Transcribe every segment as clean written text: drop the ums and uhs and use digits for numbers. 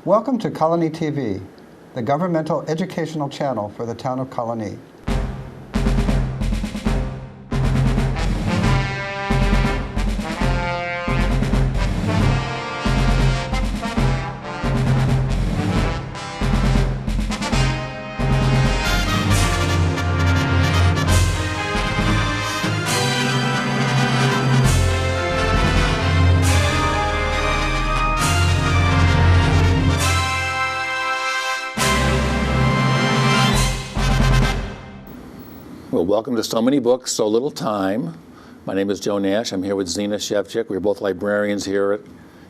Welcome to Colonie TV, the governmental educational channel for the town of Colonie. Well, welcome to So Many Books, So Little Time. My name is Joe Nash. I'm here with Zina, Shevchik. We're both librarians here at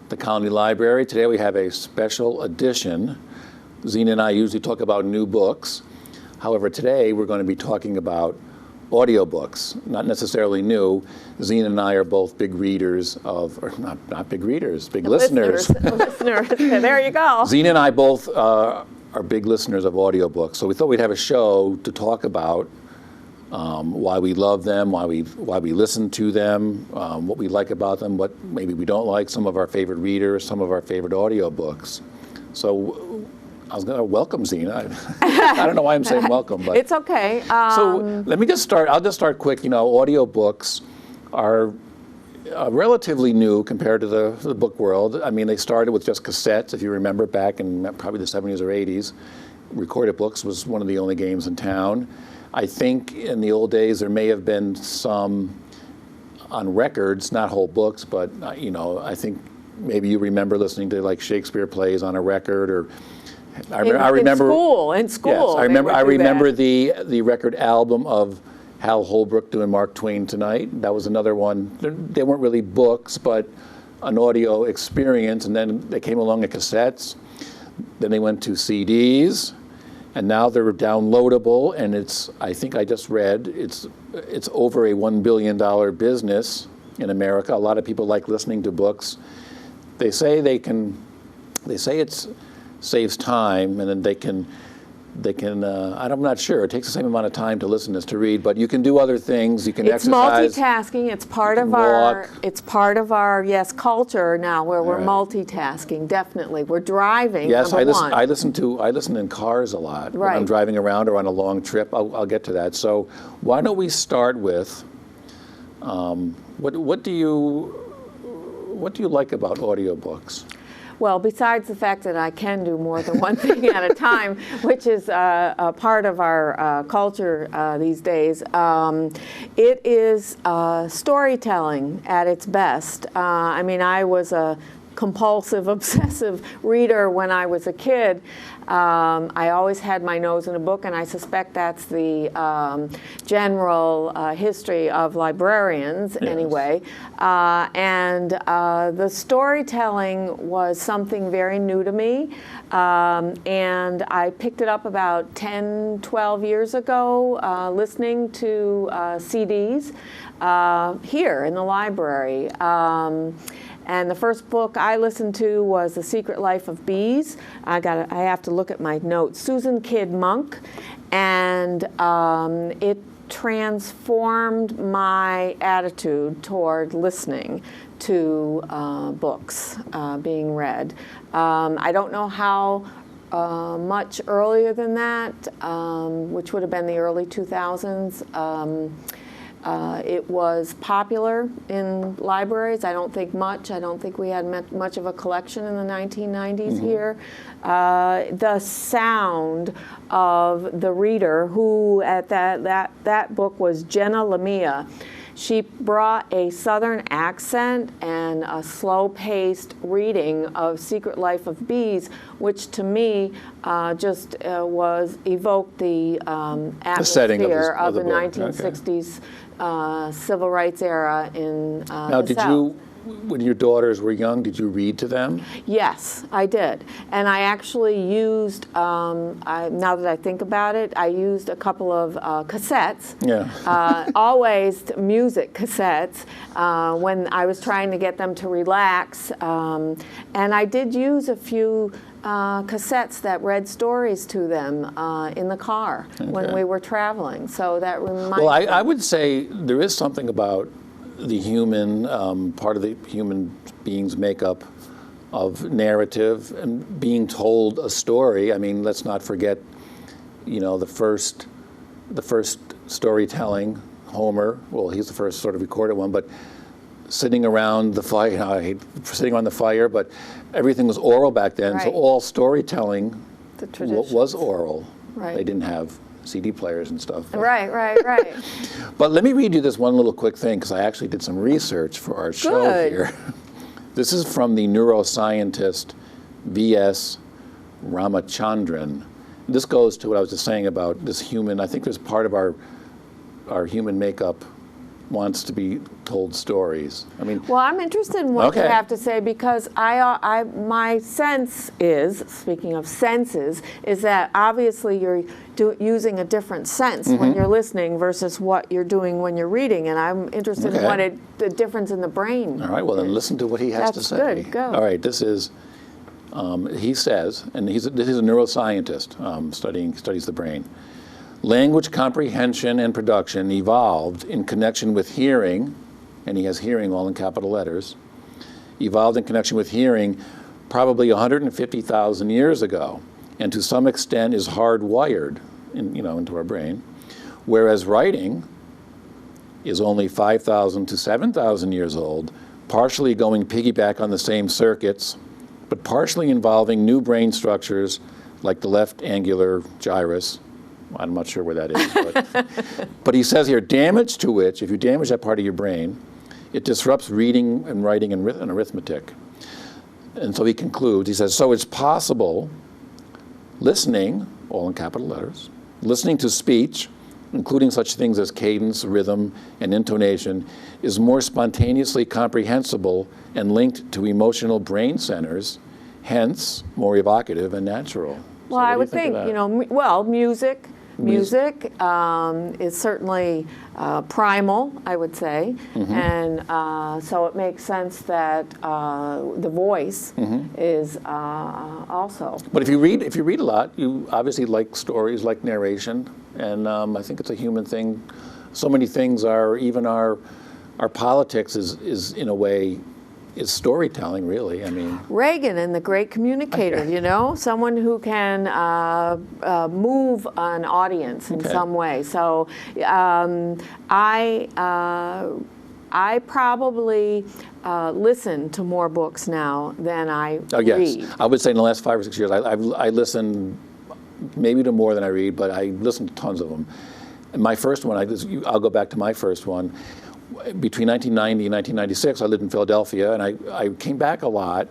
the Colonie Library. Today we have a special edition. Zina and I usually talk about new books. However, today we're going to be talking about audiobooks, not necessarily new. Zina and I are both big readers of, or not big readers, big listeners. Listeners. There you go. Zina and I both are big listeners of audiobooks, so we thought we'd have a show to talk about why we love them, why we listen to them, what we like about them, what maybe we don't like, some of our favorite readers, some of our favorite audiobooks. So I was going to welcome Zina. I don't know why I'm saying welcome, but it's okay. So let me just start. I'll just start quick. You know, audiobooks are relatively new compared to the book world. I mean, they started with just cassettes, if you remember, back in probably the 70s or 80s. Recorded books was one of the only games in town. I think in the old days there may have been some on records, not whole books, but you know, I think maybe you remember listening to like Shakespeare plays on a record, or I remember in school. Yes, I remember the record album of Hal Holbrook doing Mark Twain Tonight. That was another one. They weren't really books, but an audio experience. And then they came along at cassettes. Then they went to CDs. And now they're downloadable, and I think I just read, it's over a $1 billion business in America. A lot of people like listening to books. They say it saves time, and then they can, I'm not sure, it takes the same amount of time to listen as to read, but you can do other things. You can exercise. It's multitasking. It's part of our culture now, where we're multitasking. Definitely, we're driving. Yes, I listen in cars a lot when I'm driving around or on a long trip. I'll get to that. So why don't we start with what do you like about audiobooks? Well, besides the fact that I can do more than one thing at a time, which is a part of our culture these days, it is storytelling at its best. I mean, I was a compulsive, obsessive reader when I was a kid. I always had my nose in a book, and I suspect that's the general history of librarians anyway. And the storytelling was something very new to me. And I picked it up about 10, 12 years ago, listening to CDs here in the library. And the first book I listened to was The Secret Life of Bees. I have to look at my notes. Susan Kidd Monk, and it transformed my attitude toward listening to books being read. I don't know how much earlier than that, which would have been the early 2000s. It was popular in libraries. I don't think we had much of a collection in the 1990s here. The sound of the reader, who at that book was Jenna Lamia. She brought a Southern accent and a slow-paced reading of Secret Life of Bees, which to me just evoked the atmosphere of the 1960s civil rights era in now, the South. When your daughters were young, did you read to them? Yes, I did. And I actually used, now that I think about it, I used a couple of cassettes, always music cassettes, when I was trying to get them to relax. And I did use a few cassettes that read stories to them in the car when we were traveling. So that reminds me. Well, I would say there is something about the human, part of the human being's makeup of narrative and being told a story. I mean, let's not forget, the first storytelling, Homer. Well, he's the first sort of recorded one, but sitting around the fire. I hate sitting on the fire, but everything was oral back then. Right. So all storytelling was oral. Right. They didn't have CD players and stuff. Right. But let me read you this one little quick thing, because I actually did some research for our show Good. here. This is from the neuroscientist V.S. Ramachandran. This goes to what I was just saying about this human. I think there's part of our human makeup wants to be told stories. I mean, Well, I'm interested in what you Okay. have to say, because my sense is, speaking of senses, is that obviously you're using a different sense when you're listening versus what you're doing when you're reading, and I'm interested in Okay. what the difference in the brain. all right, well, then listen to what he has to That's say. good. Go. All right, this is, he says, and this is a neuroscientist studies the brain. Language comprehension and production evolved in connection with hearing, and he has hearing all in capital letters, evolved in connection with hearing probably 150,000 years ago, and to some extent is hardwired into our brain, whereas writing is only 5,000 to 7,000 years old, partially going piggyback on the same circuits, but partially involving new brain structures like the left angular gyrus. I'm not sure where that is, but he says here, damage to which, if you damage that part of your brain, it disrupts reading and writing and arithmetic. And so he concludes, he says, so it's possible listening, all in capital letters, listening to speech, including such things as cadence, rhythm, and intonation, is more spontaneously comprehensible and linked to emotional brain centers, hence more evocative and natural. Well, So what I do would think, music. Music is certainly primal, I would say, and so it makes sense that the voice is also. But if you read a lot, you obviously like stories, like narration, and I think it's a human thing. So many things are, even our politics is in a way, is storytelling, really. I mean, Reagan and the great communicator, someone who can move an audience in some way. So I probably listen to more books now than I read. I would say in the last 5 or 6 years, I listen maybe to more than I read, but I listen to tons of them. And my first one, I'll go back to my first one. Between 1990 and 1996, I lived in Philadelphia, and I came back a lot.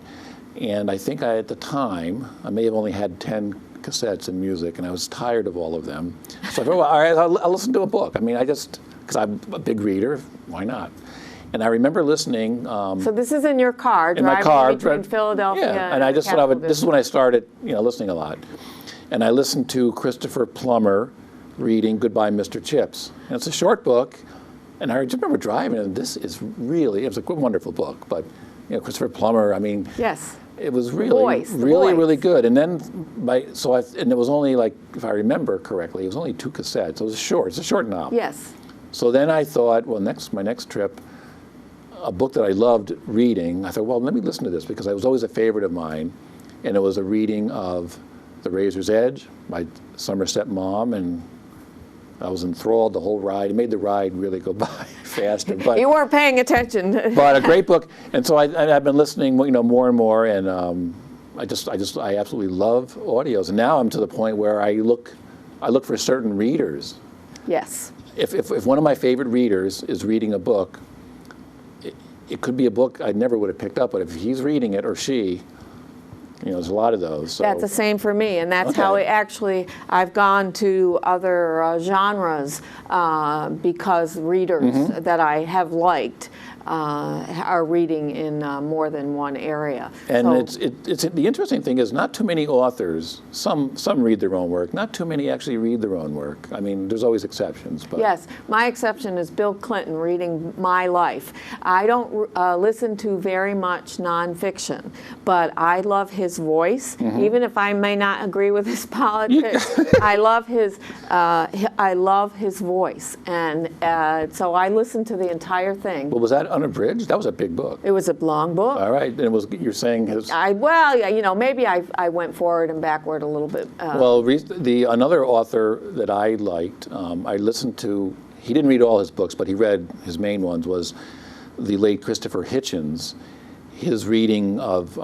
And I think at the time, I may have only had 10 cassettes in music, and I was tired of all of them. So I thought, well, all right, I'll listen to a book. I mean, because I'm a big reader, why not? And I remember listening. So this is in your car, in my car, between Philadelphia and I just thought this is when I started, listening a lot. And I listened to Christopher Plummer reading Goodbye, Mr. Chips. And it's a short book. And I just remember driving, and it was a wonderful book. But Christopher Plummer, I mean, yes, it was really good. And then and it was only, like, if I remember correctly, it was only 2 cassettes. It was short. It's a short novel. Yes. So then I thought, well, my next trip, a book that I loved reading, I thought, well, let me listen to this, because it was always a favorite of mine, and it was a reading of The Razor's Edge by Somerset Maugham, and I was enthralled the whole ride. It made the ride really go by faster. But you weren't paying attention. But a great book, and so I've been listening, more and more, and I absolutely love audios. And now I'm to the point where I look for certain readers. Yes. If one of my favorite readers is reading a book, it could be a book I never would have picked up, but if he's reading it, or she, there's a lot of those. So. That's the same for me, and that's how I've gone to other genres because readers that I have liked are reading in more than one area. And it's the interesting thing is not too many authors. Some read their own work. Not too many actually read their own work. I mean, there's always exceptions. But. Yes, my exception is Bill Clinton reading My Life. I don't listen to very much nonfiction, but I love his voice, even if I may not agree with his politics. I love his voice, and so I listened to the entire thing. Well, was that Unabridged? That was a big book. It was a long book. All right. And it was, you're saying his... Well, yeah, you know, maybe I went forward and backward a little bit. Well, another author that I liked, I listened to, he didn't read all his books, but he read his main ones, was the late Christopher Hitchens. His reading of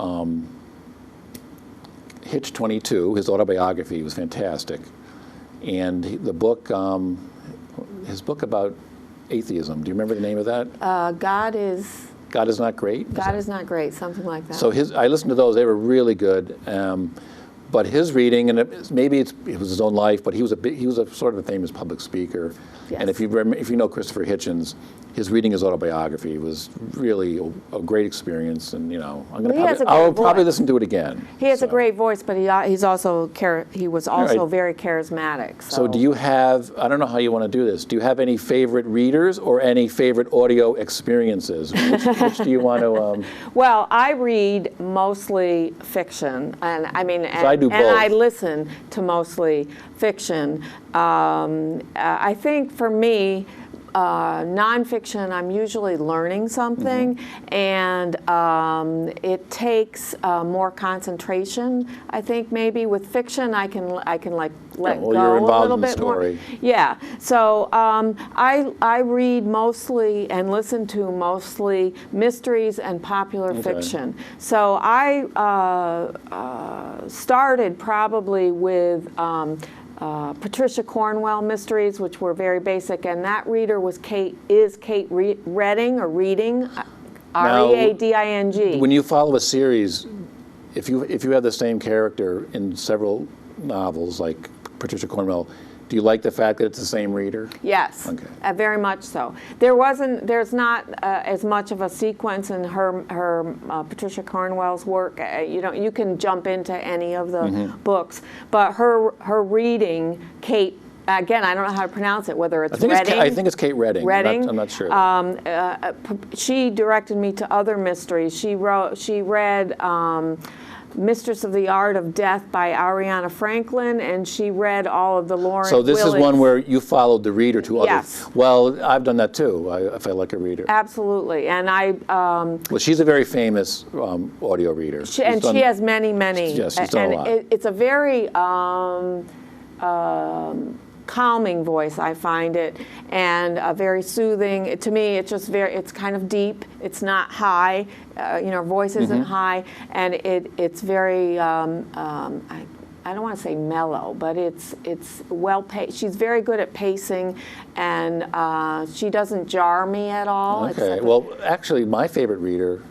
Hitch 22, his autobiography, was fantastic. And the book, his book about atheism, do you remember the name of that? God is Not Great? God is Not Great, something like that. So I listened to those, they were really good. But his reading, and maybe it was his own life, but he was a sort of a famous public speaker. Yes. And if you know Christopher Hitchens, his reading his autobiography was really a great experience. And you know, I'll probably listen to it again. He has a great voice, but he was also very charismatic. So do you have? I don't know how you want to do this. Do you have any favorite readers or any favorite audio experiences? Which do you want to? Well, I read mostly fiction, and I mean, I do both. And I listen to mostly fiction. I think for me, nonfiction, I'm usually learning something, and it takes more concentration. I think maybe with fiction, I can like let go you're involved a little in the bit story. more. Yeah. So I read mostly and listen to mostly mysteries and popular fiction. So I started probably with Patricia Cornwell mysteries, which were very basic, and that reader was Kate Reading, or Reading, R-E-A-D-I-N-G. When you follow a series, if you have the same character in several novels, like Patricia Cornwell, do you like the fact that it's the same reader? Yes, okay. Very much so. There's not as much of a sequence in her Patricia Cornwell's work. You can jump into any of the books, but her reading, Kate. Again, I don't know how to pronounce it. Whether it's Reading. I think it's Kate Reading. Reading. I'm not sure. She directed me to other mysteries. She read Mistress of the Art of Death by Ariana Franklin, and she read all of the Lawrence So this Willits. is one where you followed the reader to others. Yes. Well, I've done that too, if I like a reader. Absolutely, and I. Well, she's a very famous audio reader. She has many. Yes, she's done a lot. It's a very calming voice, I find it, and very soothing. To me, it's kind of deep. It's not high. Voice isn't high, and it's very. I don't want to say mellow, but it's well paced. She's very good at pacing, and she doesn't jar me at all. Okay. Well, actually, my favorite reader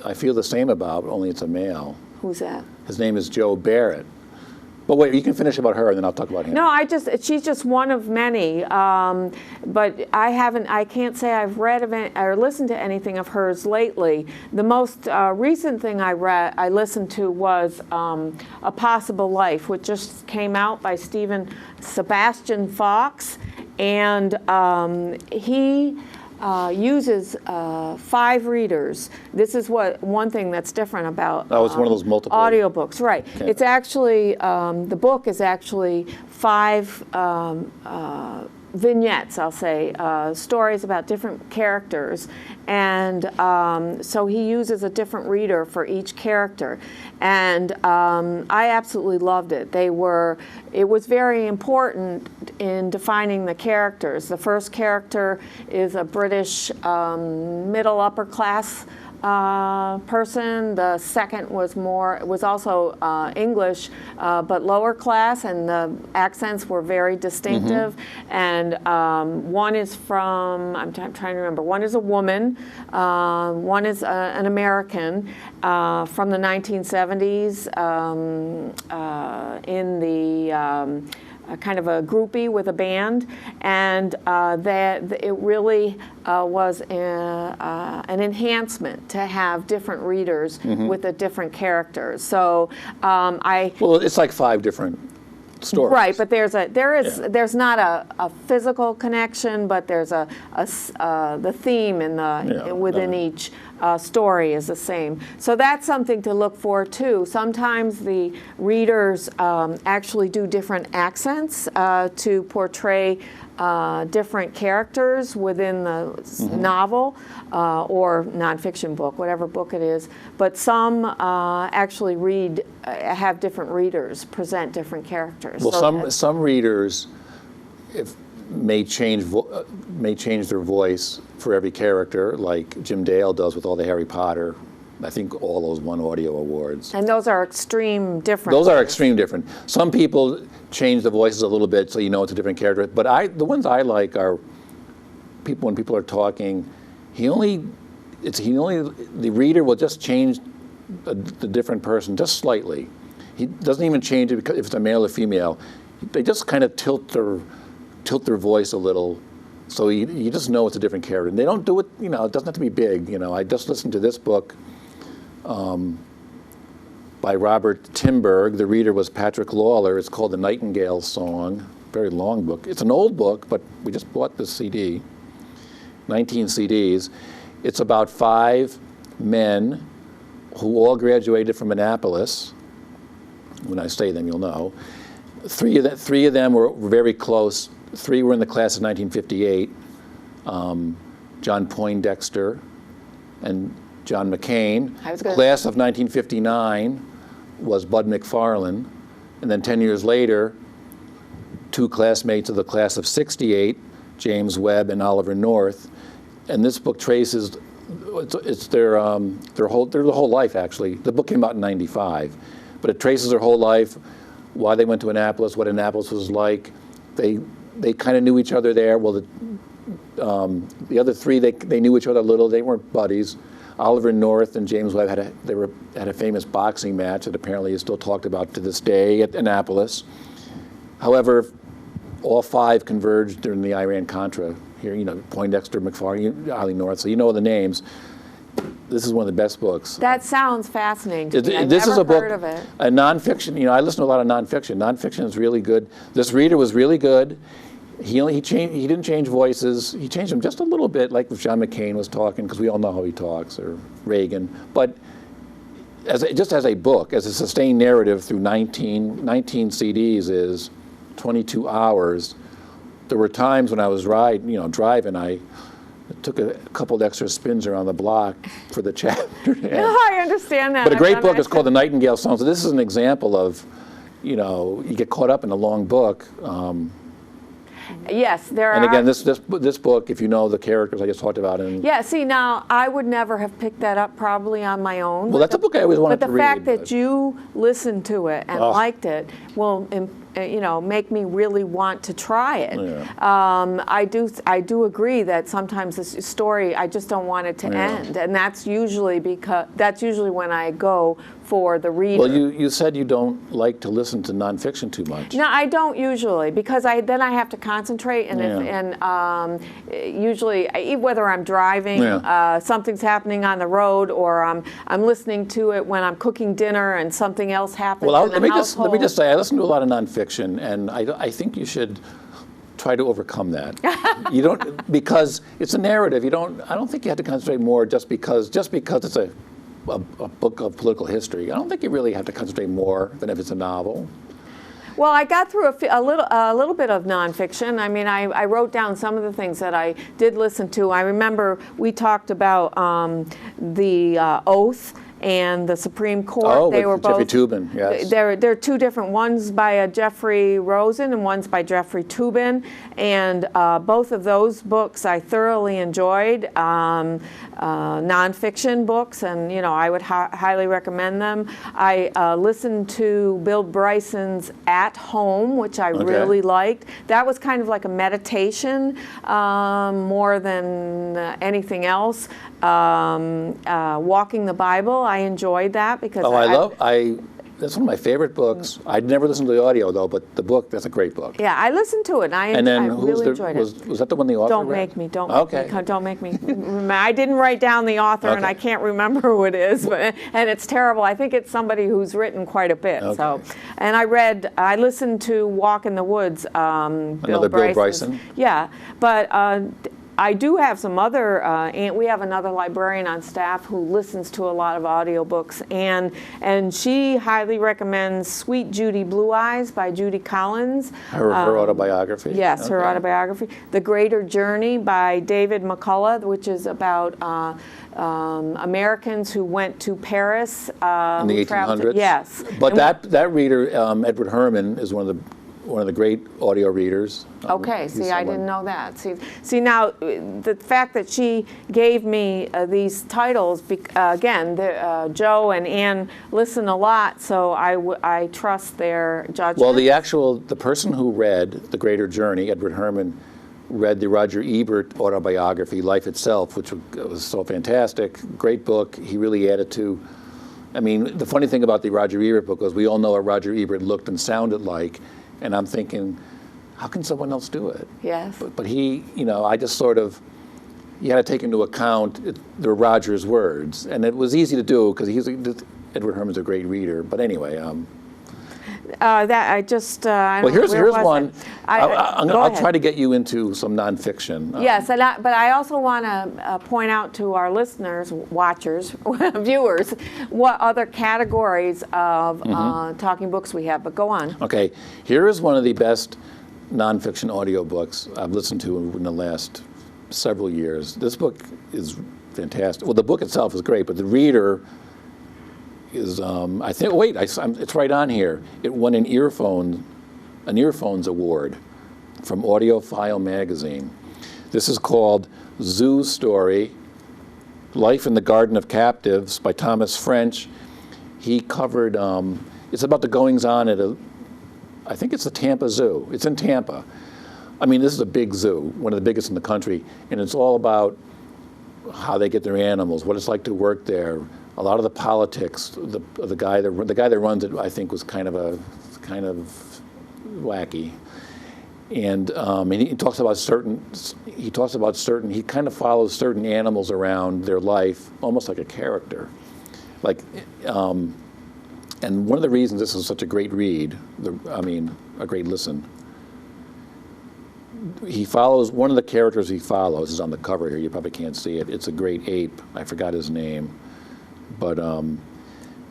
I feel the same about, only it's a male. Who's that? His name is Joe Barrett. But wait, you can finish about her, and then I'll talk about him. No, she's just one of many. But I can't say I've read or listened to anything of hers lately. The most recent thing I listened to was A Possible Life, which just came out by Sebastian Fox, and he uses 5 readers. This is one thing that's different about it's one of those multiple audiobooks, right? Okay. It's actually the book is actually 5 vignettes, I'll say, stories about different characters, and so he uses a different reader for each character, and I absolutely loved it. It was very important in defining the characters. The first character is a British middle upper class person. The second was also English, but lower class, and the accents were very distinctive. And one is I'm trying to remember. One is a woman. One is an American from the 1970s in the kind of a groupie with a band, and that it really was an enhancement to have different readers with the different characters. So Well, it's like 5 different stories. Right, but there's not a physical connection, but there's the theme within each story is the same. So that's something to look for too. Sometimes the readers actually do different accents to portray different characters within the novel or nonfiction book, whatever book it is. But some actually have different readers, present different characters. Well, so some readers may change their voice for every character, like Jim Dale does with all the Harry Potter. I think all those won audio awards. And those are extreme different. Those are extreme different. Some people change the voices a little bit so you know it's a different character. But the ones I like are when people are talking, the reader will just change the different person just slightly. He doesn't even change it because if it's a male or female. They just kind of tilt their voice a little, so you just know it's a different character. And they don't do it, it doesn't have to be big. I just listened to this book by Robert Timberg. The reader was Patrick Lawler. It's called The Nightingale Song. Very long book. It's an old book, but we just bought the CD, 19 CDs. It's about 5 men who all graduated from Annapolis. When I say them, you'll know. Three of them were very close. 3 were in the class of 1958. John Poindexter and John McCain. Class of 1959 was Bud McFarlane. And then 10 years later, 2 classmates of the class of 68, James Webb and Oliver North. And this book traces, it's their whole life, actually. The book came out in 95. But it traces their whole life, why they went to Annapolis, what Annapolis was like. They kind of knew each other there. Well, the other 3, they knew each other a little. They weren't buddies. Oliver North and James Webb had a famous boxing match that apparently is still talked about to this day at Annapolis. However, all 5 converged during the Iran-Contra here. Poindexter, McFarlane, Ollie North. So you know the names. This is one of the best books. That sounds fascinating to me. I've This is never a book, heard of it. a nonfiction. I listen to a lot of nonfiction. Nonfiction is really good. This reader was really good. He didn't change voices. He changed them just a little bit, like if John McCain was talking, because we all know how he talks, or Reagan. But just as a book, as a sustained narrative through 19 CDs is 22 hours. There were times when I was driving, I took a couple of extra spins around the block for the chapter. I understand that. But a great book is called The Nightingale Song. So this is an example of, you get caught up in a long book. Yes, there are. And again, this book, if you know the characters I just talked about. Yeah, see, now, I would never have picked that up probably on my own. Well, that's a book I always wanted to read. But the fact that you listened to it and liked it will make me really want to try it. Yeah. I do agree that sometimes this story, I just don't want it to end, and that's usually when I go for the reader. Well, you said you don't like to listen to nonfiction too much. No, I don't usually, because then I have to concentrate, and usually, whether I'm driving, something's happening on the road, or I'm listening to it when I'm cooking dinner and something else happens in the household. Let me just say, I listen to a lot of nonfiction, and I think you should try to overcome that. You don't, because it's a narrative. I don't think you have to concentrate more just because it's a book of political history. I don't think you really have to concentrate more than if it's a novel. Well, I got through a little bit of nonfiction. I mean, I wrote down some of the things that I did listen to. I remember we talked about the Oath and the Supreme Court. They were both Jeffrey Toobin. Yes. They're 2 different ones by Jeffrey Rosen and one's by Jeffrey Toobin, and both of those books I thoroughly enjoyed. Nonfiction books, and I would highly recommend them. I listened to Bill Bryson's At Home, which I really liked. That was kind of like a meditation more than anything else. Walking the Bible, I enjoyed that because that's one of my favorite books. I'd never listened to the audio though, but the book, that's a great book. Yeah, I listened to it. I really enjoyed it. Was that the one the author Don't read? make me. Don't make me. I didn't write down the author, and I can't remember who it is, and it's terrible. I think it's somebody who's written quite a bit. Okay. So, and I listened to Walk in the Woods. Another Bill Bryson. Yeah, but I do have some other, and we have another librarian on staff who listens to a lot of audiobooks, and she highly recommends Sweet Judy Blue Eyes by Judy Collins. Her autobiography? Yes, her Okay. autobiography. The Greater Journey by David McCullough, which is about Americans who went to Paris. In the 1800s? Yes. But that reader, Edward Herman, is one of the great audio readers. Okay, He's see, I someone- didn't know that. See now, the fact that she gave me these titles, again, Joe and Ann listen a lot, so I trust their judgment. Well, the person who read The Greater Journey, Edward Herman, read the Roger Ebert autobiography, Life Itself, which was so fantastic, great book. He really added to, I mean, the funny thing about the Roger Ebert book was we all know what Roger Ebert looked and sounded like, and I'm thinking, how can someone else do it? Yes. But he, I just sort of, you had to take into account the Roger's words, and it was easy to do because Edward Herman's a great reader. But anyway, that I just. I well, don't know, here's where was one. it? I'll try to get you into some nonfiction. Yes, but I also want to point out to our listeners, watchers, viewers, what other categories of talking books we have. But go on. Okay, here is one of the best nonfiction audiobooks I've listened to in the last several years. This book is fantastic. Well, the book itself is great, but the reader is, I think, wait, it's right on here. It won an Earphones Award from Audiophile magazine. This is called Zoo Story, Life in the Garden of Captives by Thomas French. He covered, it's about the goings-on at I think it's the Tampa Zoo. It's in Tampa. I mean, this is a big zoo, one of the biggest in the country, and it's all about how they get their animals, what it's like to work there. A lot of the politics, the guy that runs it, I think, was kind of wacky, and he talks about he kind of follows certain animals around their life, almost like a character, and one of the reasons this is such a great read, a great listen. He follows, one of the characters he follows is on the cover here. You probably can't see it. It's a great ape. I forgot his name. But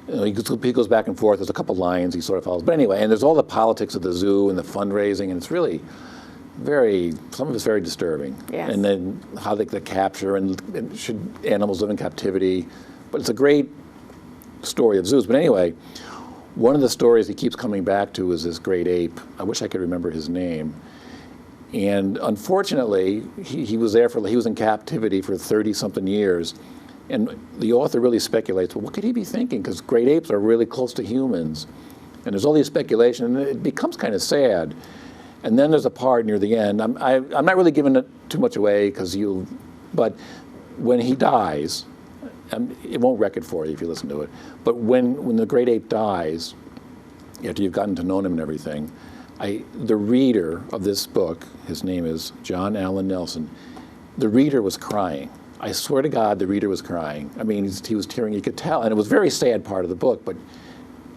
he goes back and forth. There's a couple lines he sort of follows. But anyway, and there's all the politics of the zoo and the fundraising, and it's really some of it's very disturbing. Yes. And then how they capture and should animals live in captivity. But it's a great story of zoos. But anyway, one of the stories he keeps coming back to is this great ape. I wish I could remember his name. And unfortunately, he was in captivity for 30-something years. And the author really speculates, well, what could he be thinking? Because great apes are really close to humans. And there's all these speculation, and it becomes kind of sad. And then there's a part near the end. I'm not really giving it too much away, but when he dies, it won't wreck it for you if you listen to it. But when the great ape dies, after you've gotten to know him and everything, the reader of this book, his name is John Allen Nelson, the reader was crying. I swear to God, the reader was crying. I mean, he was tearing, you could tell. And it was a very sad part of the book, but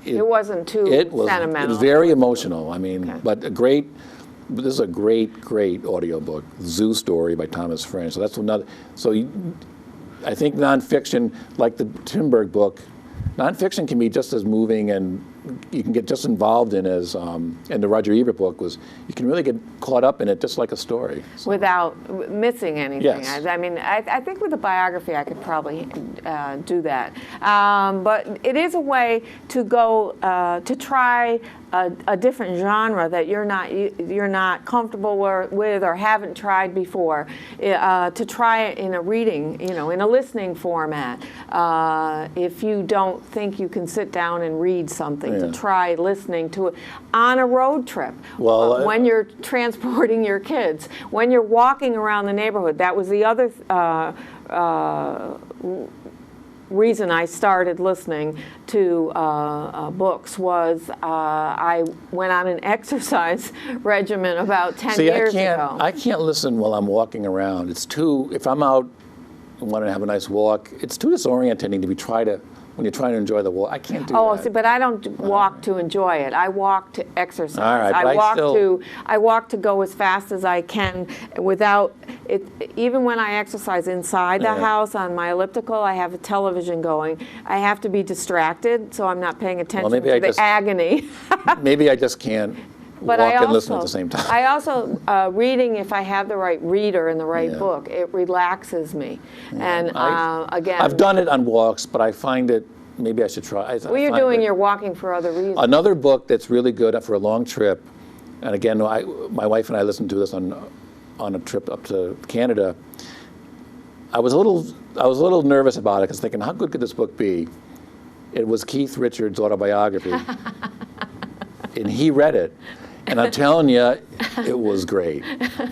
it wasn't too sentimental. It was very emotional. I mean, Okay. but this is a great, great audiobook, Zoo Story by Thomas French. So that's another, I think nonfiction, like the Timberg book, nonfiction can be just as moving, and you can get just involved in as, and the Roger Ebert book was, you can really get caught up in it just like a story. So. Without missing anything. Yes. I think with a biography I could probably do that. But it is a way to go, to try a different genre that you're not comfortable with or haven't tried before, to try it in a reading, in a listening format. If you don't think you can sit down and read something, to try listening to it on a road trip. Well, when you're transporting your kids, when you're walking around the neighborhood. That was the other reason I started listening to books was I went on an exercise regimen about 10 years ago. I can't listen while I'm walking around. It's too, if I'm out and want to have a nice walk, it's too disorienting to try to when you're trying to enjoy the walk. I can't do Oh, that. see, but I don't walk to enjoy it. I walk to exercise. All right, but I walk to go as fast as I can without it. Even when I exercise inside the house on my elliptical, I have a television going. I have to be distracted, so I'm not paying attention maybe to I the just- agony. Maybe I just can't But walk and listen at the same time. I also reading, if I have the right reader and the right Yeah. book, it relaxes me. And again, I've done it on walks, but I find it, maybe I should try. well, you're doing your walking for other reasons. Another book that's really good for a long trip, and again, my wife and I listened to this on a trip up to Canada. I was a little nervous about it because thinking, how good could this book be? It was Keith Richards' autobiography, and he read it. And I'm telling you, it was great.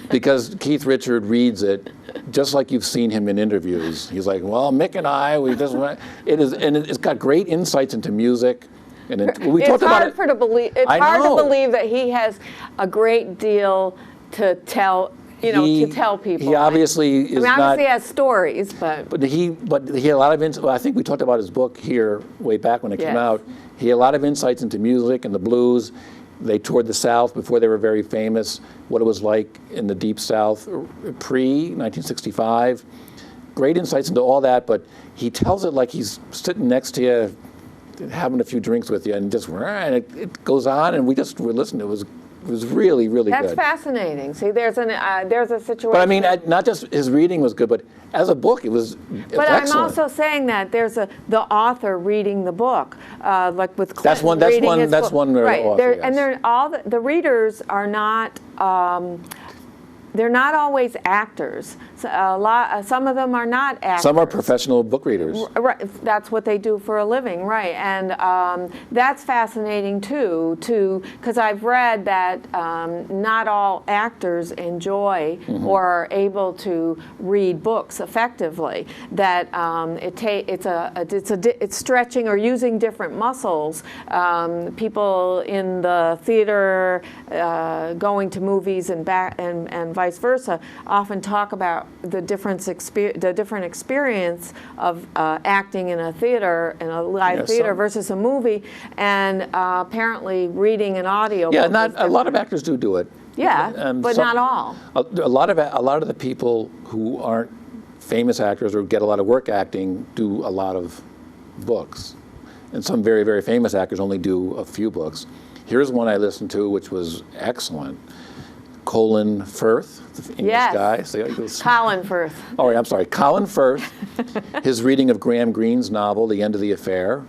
Because Keith Richards reads it just like you've seen him in interviews. He's like, well, Mick and I, we just went. It's got great insights into music. And we talked about it. It's hard to believe that he has a great deal to tell, to tell people. He obviously is not. Obviously has stories, but. But he had a lot of insight. Well, I think we talked about his book here way back when it came out. He had a lot of insights into music and the blues. They toured the South before they were very famous, what it was like in the Deep South pre-1965. Great insights into all that, but he tells it like he's sitting next to you, having a few drinks with you, and it goes on, and we're listening. It was really, really good. That's fascinating. See, there's a situation. But I mean, not just his reading was good, but as a book, it was But excellent. I'm also saying that there's the author reading the book, like with Clinton That's one right. author, yes. And they're all the readers are not. They're not always actors. So some of them are not actors. Some are professional book readers. Right, that's what they do for a living, right? And that's fascinating too, because I've read that not all actors enjoy or are able to read books effectively. That it's stretching or using different muscles. People in the theater, going to movies and vice versa, often talk about the different experience of acting in a theater, in a live theater versus a movie, and apparently reading an audio. Yeah, a lot of actors do it. Yeah, but not all. A lot of the people who aren't famous actors or get a lot of work acting do a lot of books, and some very, very famous actors only do a few books. Here's one I listened to, which was excellent. Colin Firth, the English guy. Colin Firth. Oh, I'm sorry, Colin Firth. His reading of Graham Greene's novel, The End of the Affair.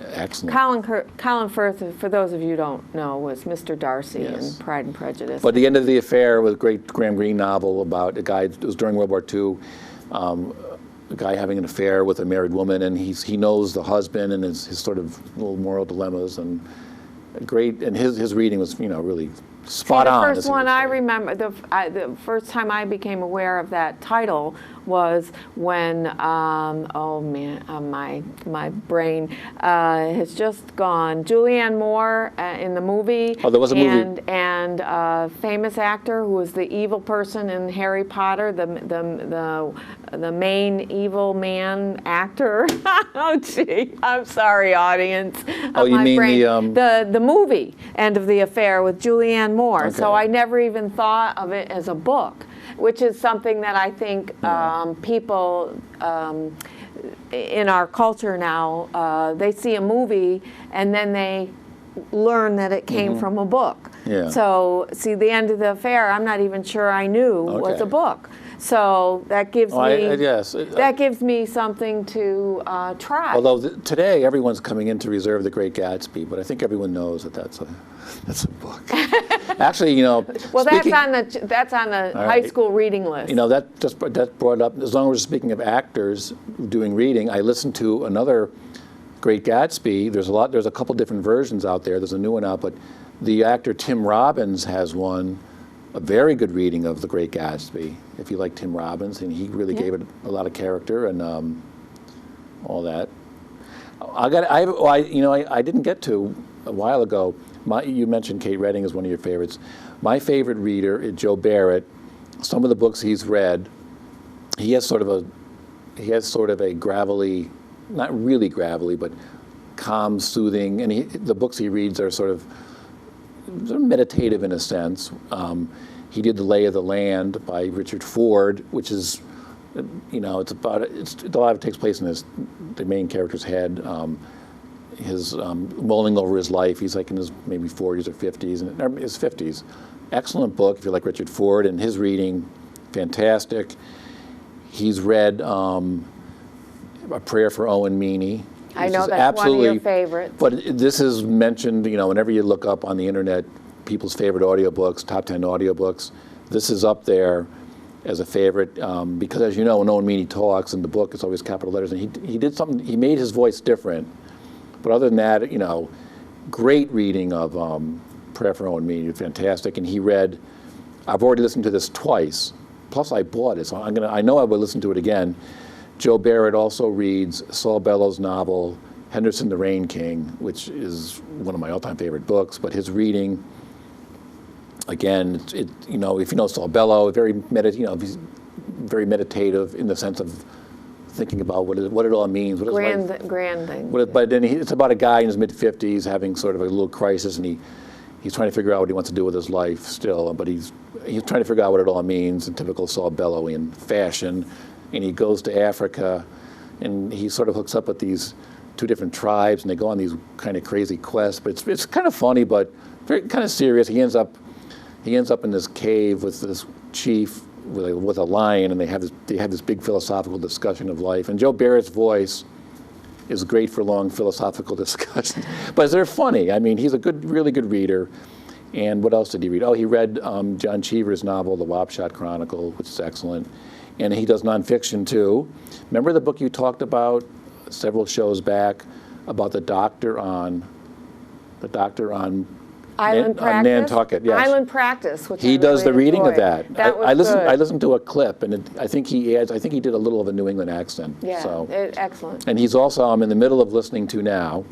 Excellent. Colin Firth, for those of you who don't know, was Mr. Darcy in Pride and Prejudice. But The End of the Affair was a great Graham Greene novel about a guy, it was during World War II, a guy having an affair with a married woman, and he knows the husband and his sort of little moral dilemmas, and his reading was, really spot on. The first one I remember, the first time I became aware of that title was when, my brain has just gone. Julianne Moore in the movie. Oh, there was a movie. And famous actor who was the evil person in Harry Potter, the main evil man actor. Oh, gee, I'm sorry, audience. Oh, you mean the movie End of the Affair with Julianne Moore. Okay. So I never even thought of it as a book, which is something that I think people in our culture now, they see a movie and then they learn that it came from a book. Yeah. So, see, The End of the Affair, I'm not even sure I knew was a book. So that gives that gives me something to try. Although today everyone's coming in to reserve The Great Gatsby, but I think everyone knows that that's a book. Actually, well, that's on the high school reading list. That brought up. As long as we're speaking of actors doing reading, I listened to another Great Gatsby. There's a couple different versions out there. There's a new one out, but the actor Tim Robbins has one. A very good reading of The Great Gatsby, if you like Tim Robbins, and he really gave it a lot of character and all that. I didn't get to a while ago. You mentioned Kate Redding as one of your favorites. My favorite reader is Joe Barrett. Some of the books he's read, he has sort of a gravelly not really gravelly, but calm, soothing. And the books he reads are sort of meditative in a sense. He did The Lay of the Land by Richard Ford, which is, you know, a lot of it takes place in the main character's head. His mulling over his life. He's like in his maybe 40s or 50s, or his 50s. Excellent book if you like Richard Ford, and his reading, fantastic. He's read A Prayer for Owen Meany. I know that's one of your favorites. But this is mentioned, you know, whenever you look up on the internet, people's favorite audiobooks, top 10 audiobooks, this is up there as a favorite because, as you know, when Owen Meany talks in the book, it's always capital letters, and he did something, he made his voice different. But other than that, you know, great reading of Prayer for Owen Meany, fantastic. And he read, I've already listened to this twice, plus I bought it, so I know I will listen to it again. Joe Barrett also reads Saul Bellows' novel, Henderson the Rain King, which is one of my all-time favorite books, but his reading, again, you know, if you know Saul Bellow, he's very meditative in the sense of thinking about what it all means. What Grand thing. But then it's about a guy in his mid-50s having sort of a little crisis, and he's trying to figure out what he wants to do with his life still, but he's trying to figure out what it all means in typical Saul Bellowian fashion. And he goes to Africa, and he sort of hooks up with these two different tribes, and they go on these kind of crazy quests. But it's kind of funny, but very kind of serious. He ends up in this cave with this chief with a lion, and they have this big philosophical discussion of life. And Joe Barrett's voice is great for long philosophical discussions, but they're funny. I mean, he's a really good reader. And what else did he read? Oh, he read John Cheever's novel, The Wapshot Chronicle, which is excellent. And he does nonfiction too. Remember the book you talked about several shows back about the doctor on Island Practice? On Nantucket, yes. Island Practice, which he does the reading of that. That was I listened to a clip, and I think he did a little of a New England accent. Yeah, so. Excellent. And he's also, I'm in the middle of listening to now,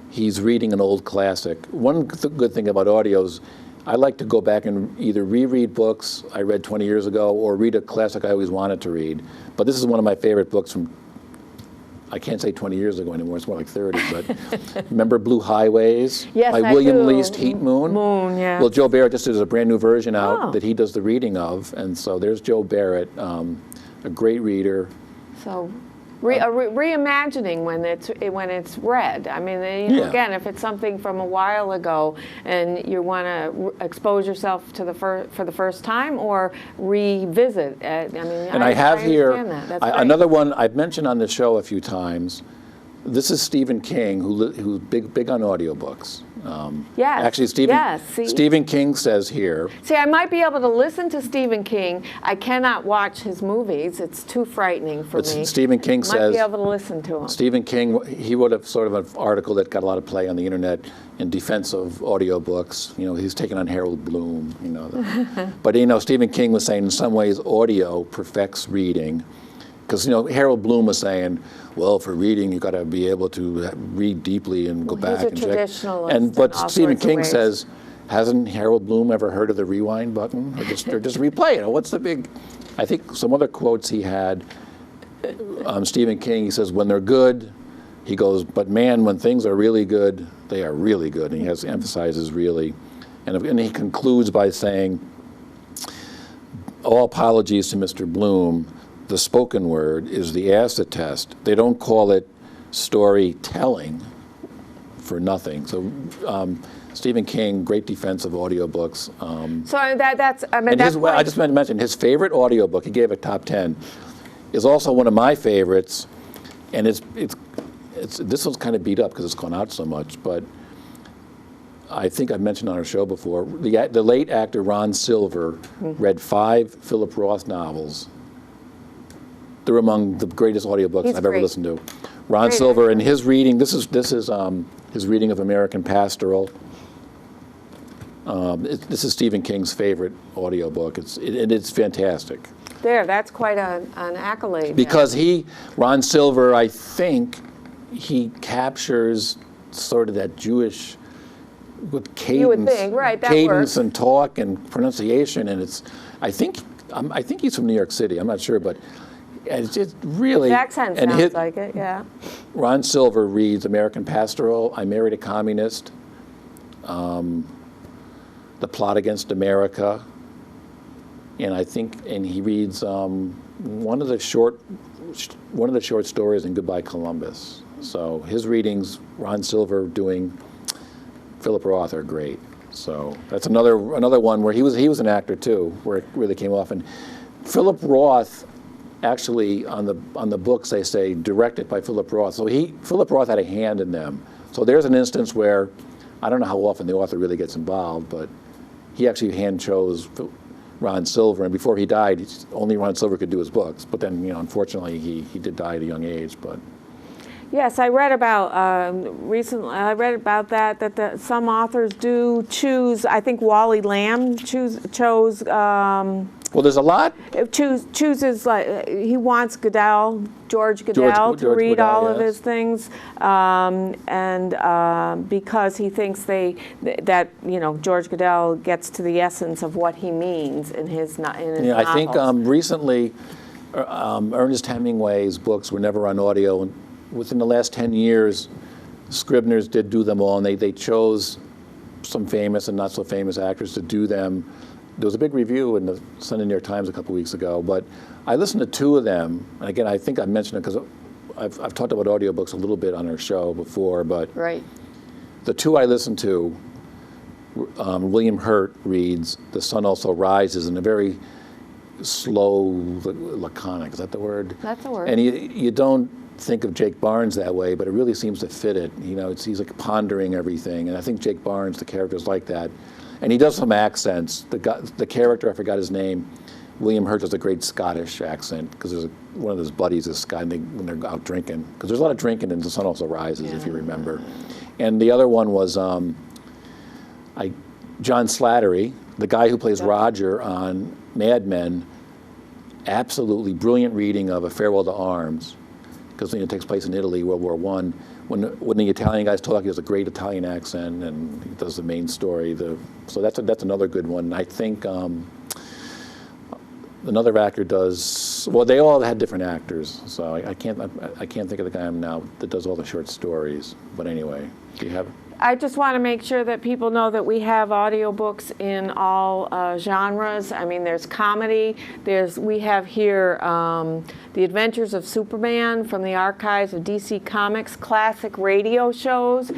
he's reading an old classic. One good thing about audios, I like to go back and either reread books I read 20 years ago or read a classic I always wanted to read. But this is one of my favorite books from, I can't say 20 years ago anymore, it's more like 30, but remember Blue Highways? Yes, by I William do. Least Heat Moon? Moon, yeah. Well, Joe Barrett just did a brand new version out that he does the reading of, and so there's Joe Barrett, a great reader. So reimagining when it's read. I mean, again, if it's something from a while ago and you want to expose yourself to for the first time or revisit. I have here another one I've mentioned on the show a few times. This is Stephen King, who's big on audiobooks. Yes. Actually, Stephen King says here. See, I might be able to listen to Stephen King. I cannot watch his movies. It's too frightening for me. Stephen King says. Might be able to listen to him. Stephen King, he wrote a sort of an article that got a lot of play on the internet in defense of audiobooks. You know, he's taken on Harold Bloom. You know, but Stephen King was saying in some ways audio perfects reading. Because Harold Bloom was saying, well, for reading you got to be able to read deeply and go back and check. But Stephen King says, hasn't Harold Bloom ever heard of the rewind button? Or just replay it. What's the big? I think some other quotes he had. Stephen King, he says, when they're good, he goes, but man, when things are really good, they are really good. And he emphasizes really, and he concludes by saying, all apologies to Mr. Bloom. The spoken word is the acid test. They don't call it storytelling for nothing. So Stephen King, great defense of audiobooks. I just meant to mention his favorite audiobook, he gave it top 10, is also one of my favorites. And this one's kind of beat up because it's gone out so much, but I think I've mentioned on our show before, the late actor Ron Silver read 5 Philip Roth novels. They're among the greatest audiobooks I've ever listened to. Ron Silver, and his reading, this is his reading of American Pastoral. This is Stephen King's favorite audiobook. It's fantastic. That's quite an accolade. Because Ron Silver, I think, he captures sort of that Jewish with cadence, you would think, right? That cadence works. And talk and pronunciation, and I think he's from New York City. I'm not sure, but it's just really. The accent and sounds like it, yeah. Ron Silver reads American Pastoral, I Married a Communist, The Plot Against America, and he reads one of the short stories in Goodbye Columbus. So his readings, Ron Silver doing Philip Roth, are great. So that's another one where he was an actor too, where it really came off. And Philip Roth, actually on the books they say directed by Philip Roth. So Philip Roth had a hand in them. So there's an instance where I don't know how often the author really gets involved, but he actually hand chose Ron Silver, and before he died, only Ron Silver could do his books. But then, unfortunately, he did die at a young age. But yes, I read about recently. I read about that some authors do choose. I think Wally Lamb chose. Well, there's a lot. Chooses, like, he wants George Goodell to read all of his things, and because he thinks that George Goodell gets to the essence of what he means in his novels. I think recently Ernest Hemingway's books were never on audio, and within the last 10 years, Scribner's did do them all, and they chose some famous and not so famous actors to do them. There was a big review in the Sunday New York Times a couple weeks ago, but I listened to two of them. And again, I think I mentioned it because I've talked about audiobooks a little bit on our show before, but right. The two I listened to, William Hurt reads The Sun Also Rises in a very slow, laconic, is that the word? That's the word. And you don't think of Jake Barnes that way, but it really seems to fit it. He's like pondering everything, and I think Jake Barnes, the character, is like that. And he does some accents. The character, I forgot his name, William Hurt, does a great Scottish accent, because one of his buddies is Scott, when they're out drinking. Because there's a lot of drinking in The Sun Also Rises, if you remember. And the other one was John Slattery, the guy who plays Roger on Mad Men. Absolutely brilliant reading of A Farewell to Arms, because it takes place in Italy, World War I. When the Italian guy's talking, he has a great Italian accent, and he does the main story. So that's another good one. I think another actor does. Well, they all had different actors, so I can't think of the guy now that does all the short stories. But anyway, do you have? I just want to make sure that people know that we have audiobooks in all genres. I mean, there's comedy. We have here The Adventures of Superman from the archives of DC Comics, classic radio shows.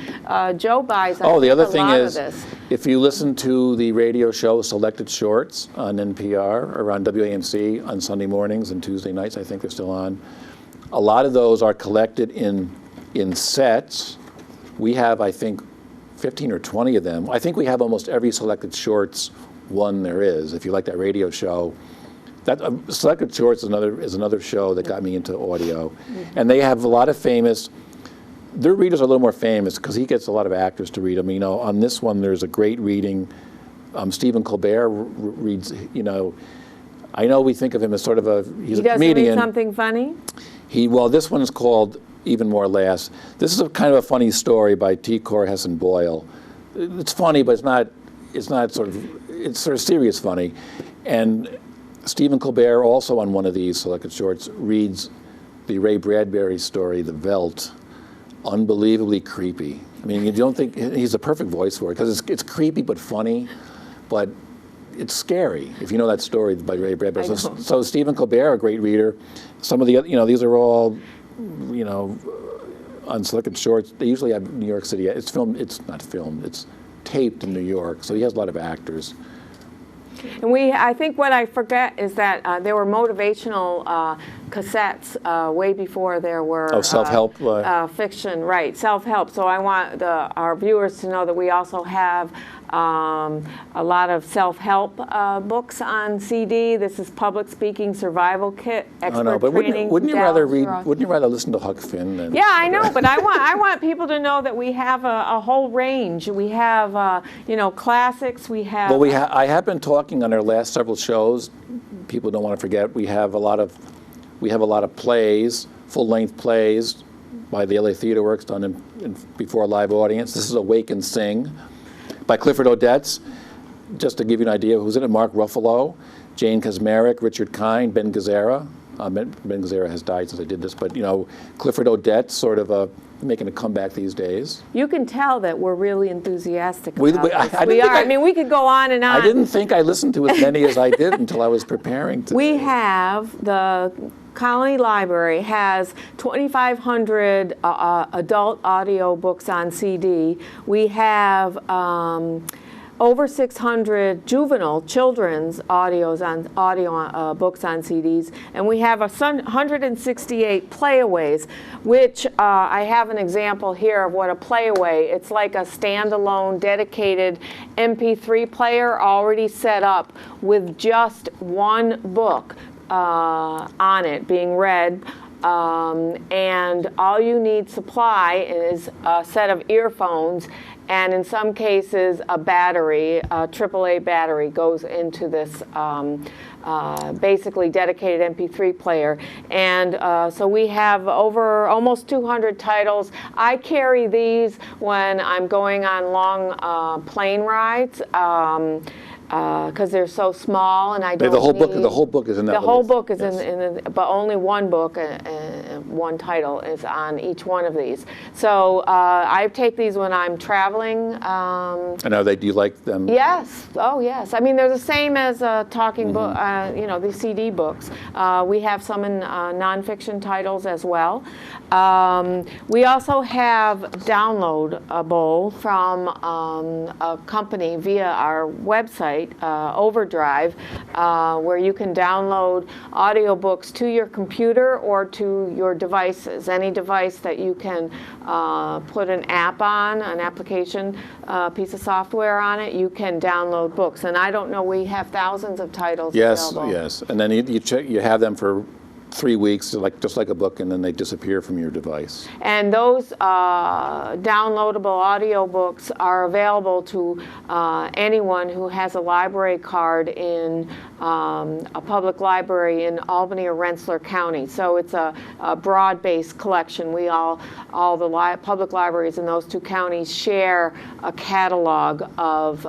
Joe buys the other thing lot is, of this. if you listen to the radio show Selected Shorts on NPR or on WAMC on Sunday mornings and Tuesday nights, I think they're still on, a lot of those are collected in sets. We have, I think, 15 or 20 of them. I think we have almost every Selected Shorts one there is. If you like that radio show, that Selected Shorts is another show that got me into audio, and they have a lot of famous. Their readers are a little more famous because he gets a lot of actors to read them. On this one, there's a great reading. Stephen Colbert reads. I know we think of him as sort of he's a comedian. He doesn't read something funny? This one's called Even More Laughs. This is a kind of a funny story by T. Cor Hesson Boyle. It's funny, but it's sort of serious funny. And Stephen Colbert, also on one of these Selected Shorts, reads the Ray Bradbury story, The Veldt. Unbelievably creepy. I mean, you don't think he's a perfect voice for it, because it's creepy but funny, but it's scary if you know that story by Ray Bradbury. So Stephen Colbert, a great reader. Some of the these are all, on Selected Shorts. They usually have New York City. It's filmed. It's not filmed. It's taped in New York. So he has a lot of actors. And I think what I forget is that there were motivational cassettes way before there were self-help fiction, right? Self-help. So I want our viewers to know that we also have a lot of self-help books on CD. This is Public Speaking Survival Kit, Expert Training. Wouldn't you rather read? Wouldn't you rather listen to Huck Finn? Yeah, I know, but I want people to know that we have a whole range. We have classics. We have. Well, I have been talking on our last several shows. People don't want to forget. We have a lot of plays, full-length plays by the LA Theater Works done before a live audience. This is Awake and Sing by Clifford Odets. Just to give you an idea of who's in it: Mark Ruffalo, Jane Kaczmarek, Richard Kind, Ben Gazzara. Ben Gazzara has died since I did this, but Clifford Odets sort of making a comeback these days. You can tell that we're really enthusiastic about We this. We are. I mean, we could go on and on. I didn't think I listened to as many as I did until I was preparing today. We have the Colonie Library has 2,500 adult audio books on CD. We have over 600 juvenile children's audio books on CDs, and we have 168 playaways, which I have an example here of what a playaway. It's like a standalone, dedicated MP3 player already set up with just one book on it being read. And all you need supply is a set of earphones, and in some cases a battery, a AAA battery goes into this basically dedicated MP3 player. And so we have over almost 200 titles. I carry these when I'm going on long plane rides. Because they're so small, and I don't. The whole book is in that. The whole book is in but only one book, one title is on each one of these. So I take these when I'm traveling. And are they? Do you like them? Yes. Oh, yes. I mean, they're the same as talking book. The CD books. We have some in nonfiction titles as well. We also have downloadable from a company via our website. Overdrive, where you can download audiobooks to your computer or to your devices. Any device that you can put an app on, an application, piece of software on it, you can download books. And I don't know, we have thousands of titles available. Yes. And then you have them for 3 weeks, just like a book, and then they disappear from your device. And those downloadable audiobooks are available to anyone who has a library card in a public library in Albany or Rensselaer County. So it's a broad-based collection. All the public libraries in those two counties share a catalog of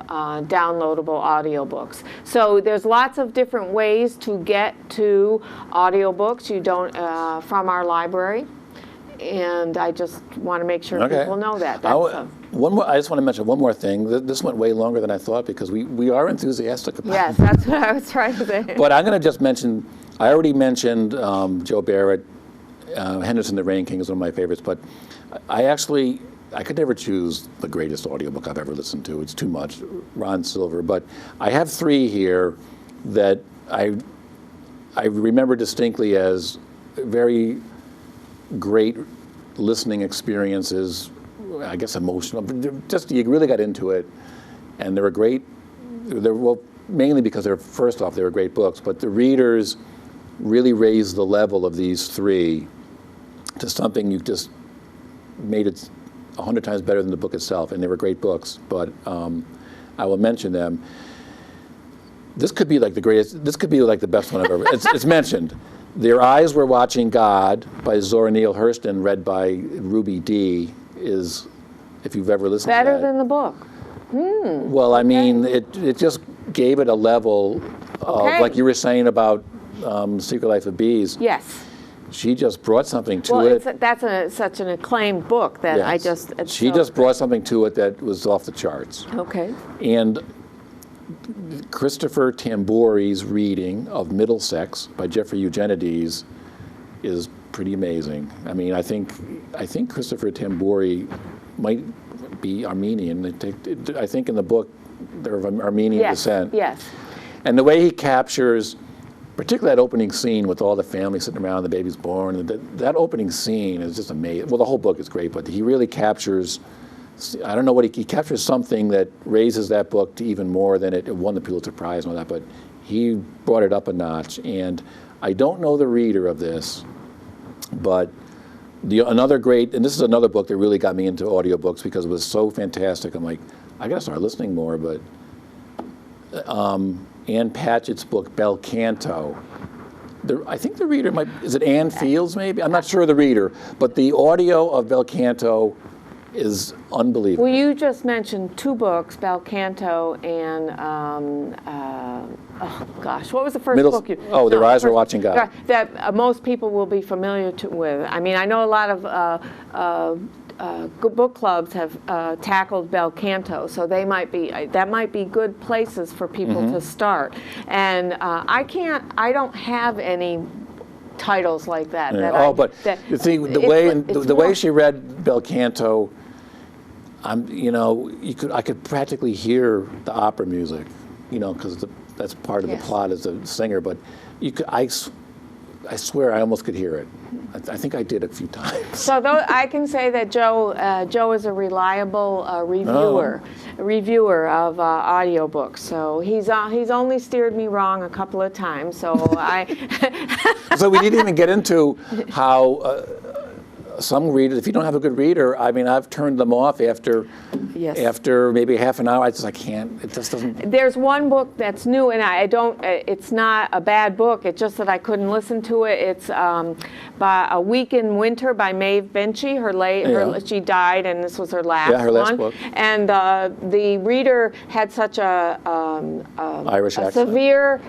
downloadable audiobooks. So there's lots of different ways to get to audiobooks. You don't from our library, and I just want to make sure people know that. I just want to mention one more thing. This went way longer than I thought because we are enthusiastic about it. Yes, that's what I was trying to say. But I'm going to just mention. I already mentioned Joe Barrett. Henderson the Rain King is one of my favorites, but I could never choose the greatest audiobook I've ever listened to. It's too much. Ron Silver, but I have 3 here that I remember distinctly as very great listening experiences, I guess emotional, but just you really got into it. And they were great, mainly because first off, they were great books, but the readers really raised the level of these 3 to something you just made it 100 times better than the book itself. And they were great books, but I will mention them. This could be like the greatest. This could be like the best one I've ever. It's mentioned. Their Eyes Were Watching God by Zora Neale Hurston, read by Ruby Dee, is, if you've ever listened to that. Better than the book. Well, I mean, it just gave it a level of, like you were saying about Secret Life of Bees. Yes. She just brought something to it. Well, that's such an acclaimed book that yes. She just brought something to it that was off the charts. Okay. And Christopher Tambouri's reading of Middlesex by Jeffrey Eugenides is pretty amazing. I mean, I think Christopher Tambouri might be Armenian. I think in the book they're of Armenian descent. Yes. And the way he captures, particularly that opening scene with all the family sitting around, the baby's born, and that opening scene is just amazing. Well, the whole book is great, but he really captures. I don't know what he captures something that raises that book to even more than it won the Pulitzer Prize and all that, but he brought it up a notch. And I don't know the reader of this, but another great, and this is another book that really got me into audiobooks because it was so fantastic. I'm like, I gotta start listening more, but Ann Patchett's book, Bel Canto. I think the reader is it Ann Fields maybe? I'm not sure of the reader, but the audio of Bel Canto is unbelievable. Well, you just mentioned two books, Bel Canto and, oh gosh, what was the first book? Their Eyes Are Watching God. That most people will be familiar with. I mean, I know a lot of book clubs have tackled Bel Canto, so they might be that might be good places for people to start. And I don't have any titles like that. Yeah. You see, the way she read Bel Canto, I could practically hear the opera music, because that's part of the plot as a singer. But I swear I almost could hear it. I think I did a few times. So I can say that Joe is a reliable reviewer of audiobooks. So he's only steered me wrong a couple of times. So So we didn't even get into how some readers, if you don't have a good reader, I mean, I've turned them off after maybe half an hour. I can't. It just doesn't. There's one book that's new, and I don't. It's not a bad book. It's just that I couldn't listen to it. It's by A Week in Winter by Maeve Binchy. She died, and this was her last her last one. book. And the reader had such a Irish accent. Severe.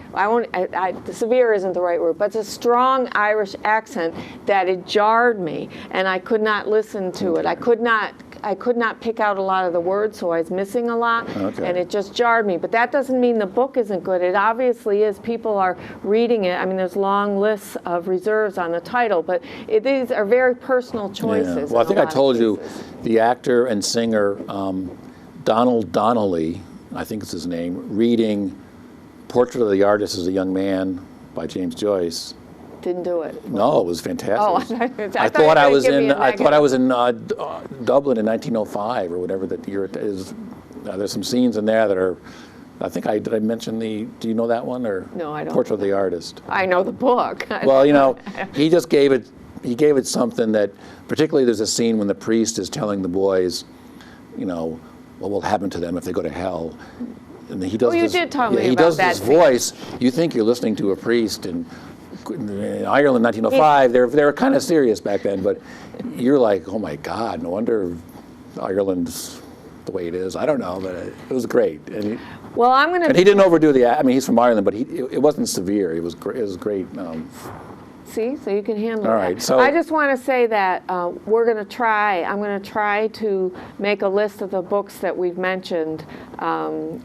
Severe isn't the right word, but it's a strong Irish accent that it jarred me, and I could not listen to it. I could not pick out a lot of the words, so I was missing a lot, and it just jarred me. But that doesn't mean the book isn't good. It obviously is. People are reading it. I mean, there's long lists of reserves on the title, but these are very personal choices. Yeah. Well, I think I told you, the actor and singer Donald Donnelly, I think it's his name, reading Portrait of the Artist as a Young Man by James Joyce. Didn't do it. No, it was fantastic. Oh, I thought I was in Dublin in 1905 or whatever that year it is. There's some scenes in there that are. Did I mention the? Do you know that one or? No, I don't. Portrait of the Artist. I know the book. Well, he just gave it. He gave it something that, particularly, there's a scene when the priest is telling the boys, what will happen to them if they go to hell. And he does. You did tell me about that. He does this voice. You think you're listening to a priest in Ireland, 1905, they were kind of serious back then, but you're like, oh my God, no wonder Ireland's the way it is. I don't know, but it was great. And he didn't overdo he's from Ireland, but it wasn't severe. It was great. See, so you can handle All right, that. so I just want to say that I'm going to try to make a list of the books that we've mentioned on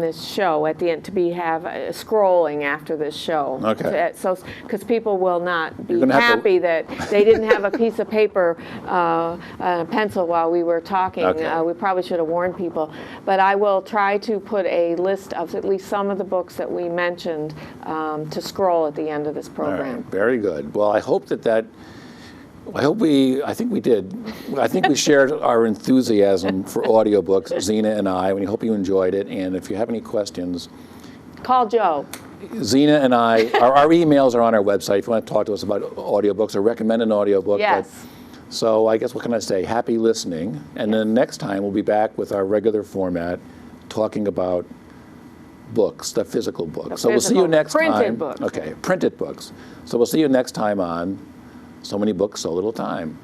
this show at the end, to have scrolling after this show. Okay. So, because people will not be happy that they didn't have a piece of paper, a pencil while we were talking. Okay. We probably should have warned people. But I will try to put a list of at least some of the books that we mentioned to scroll at the end of this program. All right, very good. Well, I think we did. I think we shared our enthusiasm for audiobooks, Zina and I. We hope you enjoyed it. And if you have any questions, call Joe. Zina and I, our emails are on our website if you want to talk to us about audiobooks or recommend an audiobook. Yes. So I guess what can I say? Happy listening. And then next time we'll be back with our regular format talking about books, the physical books. So we'll see you next time. Printed books. Okay, printed books. So we'll see you next time on So Many Books, So Little Time.